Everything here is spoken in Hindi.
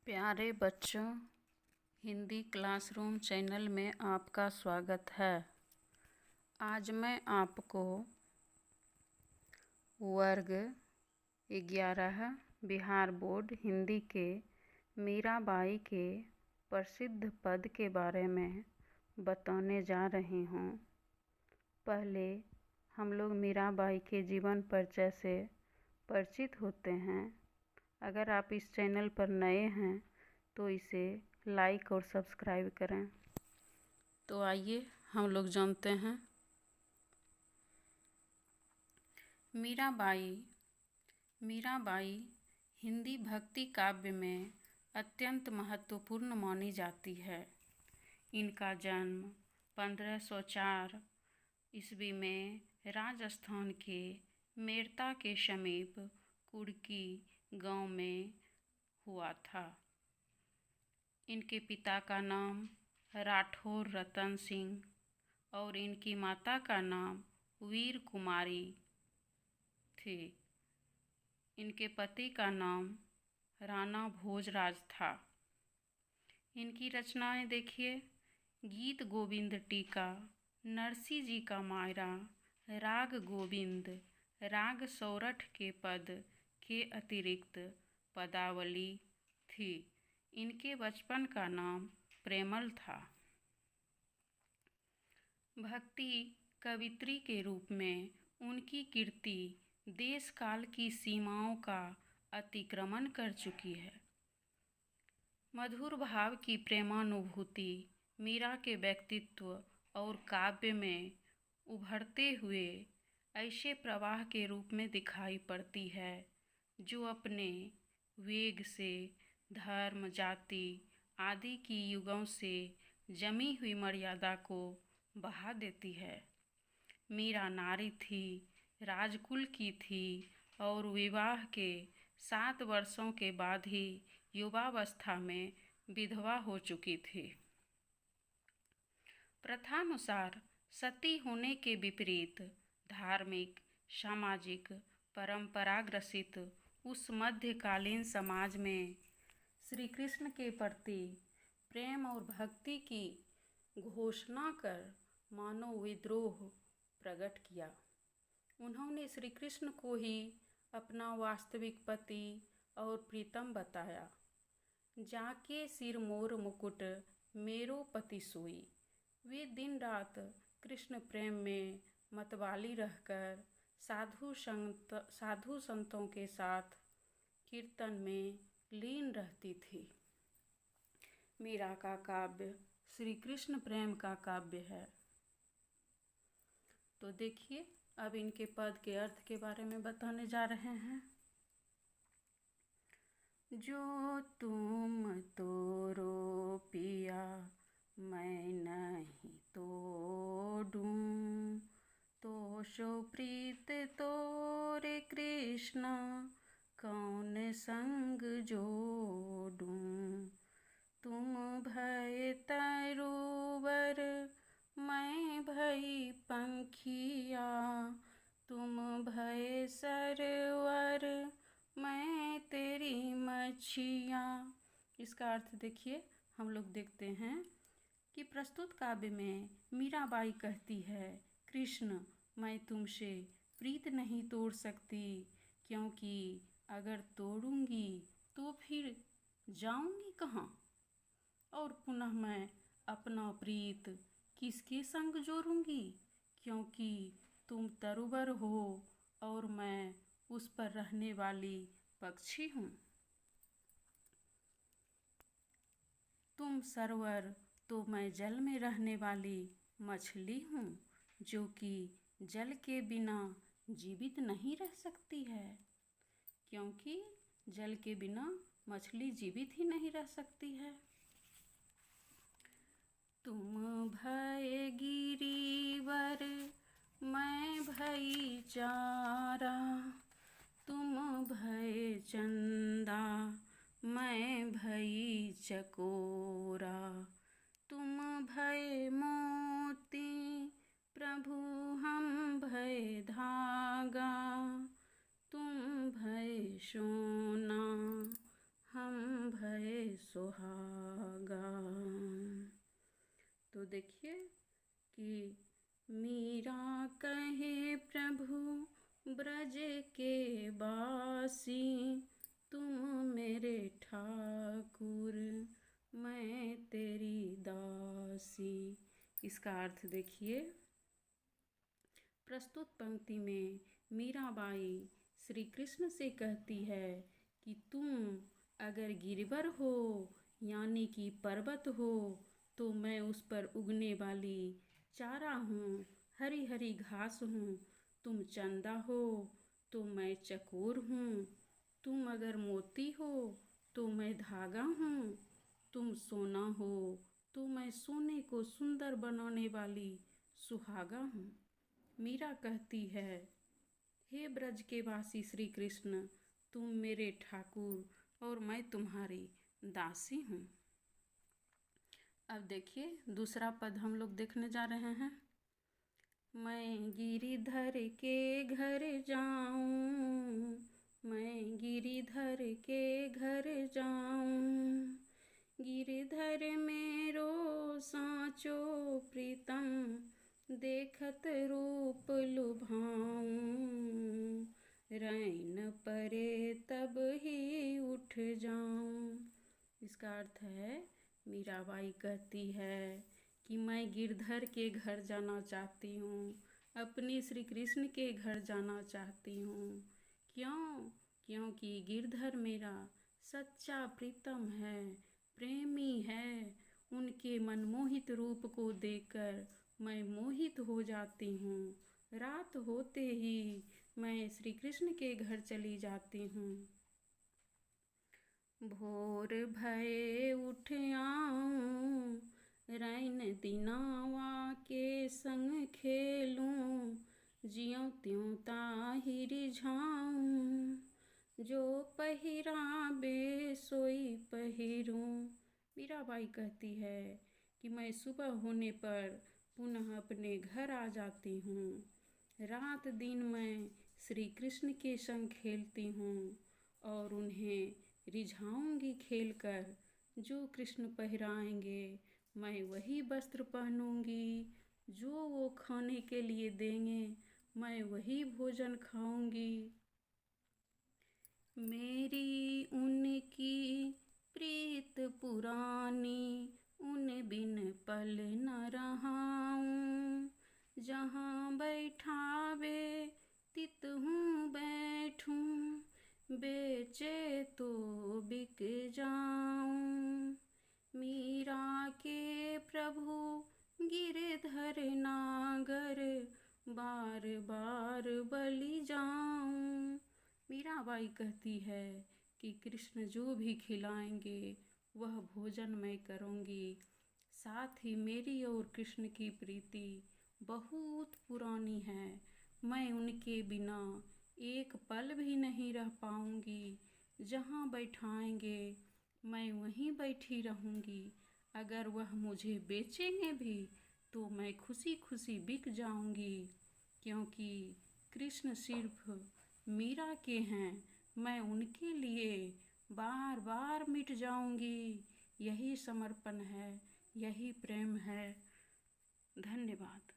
प्यारे बच्चों, हिंदी क्लासरूम चैनल में आपका स्वागत है। आज मैं आपको वर्ग 11 बिहार बोर्ड हिंदी के मीराबाई के प्रसिद्ध पद के बारे में बताने जा रही हूँ। पहले हम लोग मीराबाई के जीवन परिचय से परिचित होते हैं। अगर आप इस चैनल पर नए हैं तो इसे लाइक और सब्सक्राइब करें। तो आइए हम लोग जानते हैं। मीराबाई हिंदी भक्ति काव्य में अत्यंत महत्वपूर्ण मानी जाती है। इनका जन्म 1504 ईस्वी में राजस्थान के मेरता के समीप कुड़की गांव में हुआ था। इनके पिता का नाम राठौर रतन सिंह और इनकी माता का नाम वीर कुमारी थी। इनके पति का नाम राणा भोजराज था। इनकी रचनाएं देखिए: गीत गोविंद टीका, नरसी जी का मायरा, राग गोविंद, राग सौरठ के पद के अतिरिक्त पदावली थी। इनके बचपन का नाम प्रेमल था। भक्ति कवित्री के रूप में उनकी कीर्ति देश काल की सीमाओं का अतिक्रमण कर चुकी है। मधुर भाव की प्रेमानुभूति मीरा के व्यक्तित्व और काव्य में उभरते हुए ऐसे प्रवाह के रूप में दिखाई पड़ती है जो अपने वेग से धर्म, जाति आदि की युगों से जमी हुई मर्यादा को बहा देती है। मीरा नारी थी, राजकुल की थी और विवाह के 7 वर्षों के बाद ही युवावस्था में विधवा हो चुकी थी। प्रथानुसार सती होने के विपरीत धार्मिक, सामाजिक परंपरा ग्रसित उस मध्यकालीन समाज में श्री कृष्ण के प्रति प्रेम और भक्ति की घोषणा कर मानव विद्रोह प्रकट किया। उन्होंने श्री कृष्ण को ही अपना वास्तविक पति और प्रीतम बताया। जाके सिर मोर मुकुट मेरो पति सोई। वे दिन रात कृष्ण प्रेम में मतवाली रहकर साधु संतों के साथ कीर्तन में लीन रहती थी। मीरा का काव्य श्री कृष्ण प्रेम का काव्य है। तो देखिए, अब इनके पद के अर्थ के बारे में बताने जा रहे हैं। जो तुम तोरो पिया मैं नहीं तोड़ूं, तो सो प्रीत तोरे कृष्ण कौन संग जोड़ूं। तुम भय तरुवर मैं भई पंखिया, तुम भय सरवर मैं तेरी मछिया। इसका अर्थ देखिए, हम लोग देखते हैं कि प्रस्तुत काव्य में मीराबाई कहती है, कृष्ण मैं तुमसे प्रीत नहीं तोड़ सकती, क्योंकि अगर तोड़ूंगी तो फिर जाऊंगी कहाँ, और पुनः मैं अपना प्रीत किसके संग जोड़ूंगी, क्योंकि तुम तरुवर हो और मैं उस पर रहने वाली पक्षी हूँ। तुम सरवर तो मैं जल में रहने वाली मछली हूँ, जो कि जल के बिना जीवित नहीं रह सकती है, क्योंकि जल के बिना मछली जीवित ही नहीं रह सकती है। तुम भय गिरिवर मैं भई चारा, तुम भय चंदा मैं भई चकोरा, तुम भय मोती प्रभु हम भय धागा, तुम भय सोना हम भय सुहागा। तो देखिए कि मीरा कहे प्रभु ब्रज के वासी, तुम मेरे ठाकुर मैं तेरी दासी। इसका अर्थ देखिए, प्रस्तुत पंक्ति में मीराबाई श्री कृष्ण से कहती है कि तुम अगर गिरवर हो यानी कि पर्वत हो तो मैं उस पर उगने वाली चारा हूँ, हरी हरी घास हूँ। तुम चंदा हो तो मैं चकोर हूँ। तुम अगर मोती हो तो मैं धागा हूँ। तुम सोना हो तो मैं सोने को सुंदर बनाने वाली सुहागा हूँ। मीरा कहती है, हे ब्रज के वासी श्री कृष्ण, तुम मेरे ठाकुर और मैं तुम्हारी दासी हूँ। अब देखिए दूसरा पद हम लोग देखने जा रहे हैं। मैं गिरिधर के घर जाऊं, मैं गिरिधर के घर जाऊं, गिरिधर मेरो साँचो प्रीतम, देखत रूप लुभाऊं, रैन परे तब ही उठ जाऊं। इसका अर्थ है, मीराबाई कहती है कि मैं गिरधर के घर जाना चाहती हूँ, अपने श्री कृष्ण के घर जाना चाहती हूँ। क्यों? क्योंकि गिरधर मेरा सच्चा प्रीतम है, प्रेमी है। उनके मनमोहित रूप को देखकर मैं मोहित हो जाती हूँ। रात होते ही मैं श्री कृष्ण के घर चली जाती हूँ। भोर भये उठ आऊं, रैन दिनावा के संग खेलूं, ज्यों त्यों ताहि रिझाऊं, जो पहिरावे सोई पहिरूं। मीराबाई कहती है कि मैं सुबह होने पर पुनः अपने घर आ जाती हूँ। रात दिन मैं श्री कृष्ण के संग खेलती हूँ और उन्हें रिझाऊंगी खेलकर। जो कृष्ण पहराएंगे मैं वही वस्त्र पहनूंगी, जो वो खाने के लिए देंगे मैं वही भोजन खाऊंगी। मेरी उनकी प्रीत पुरानी, उन बिन पल न रहाऊं, जहाँ बैठावे तित हूँ बैठूं, बेचे तो बिक जाऊं। मीरा के प्रभु गिरधर नागर, बार बार बलि जाऊं। मीराबाई कहती है कि कृष्ण जो भी खिलाएंगे वह भोजन मैं करूंगी। साथ ही मेरी और कृष्ण की प्रीति बहुत पुरानी है, मैं उनके बिना एक पल भी नहीं रह पाऊंगी। जहाँ बैठाएंगे मैं वहीं बैठी रहूंगी। अगर वह मुझे बेचेंगे भी तो मैं खुशी खुशी बिक जाऊंगी, क्योंकि कृष्ण सिर्फ मीरा के हैं। मैं उनके लिए बार बार मिट जाऊंगी। यही समर्पण है, यही प्रेम है। धन्यवाद।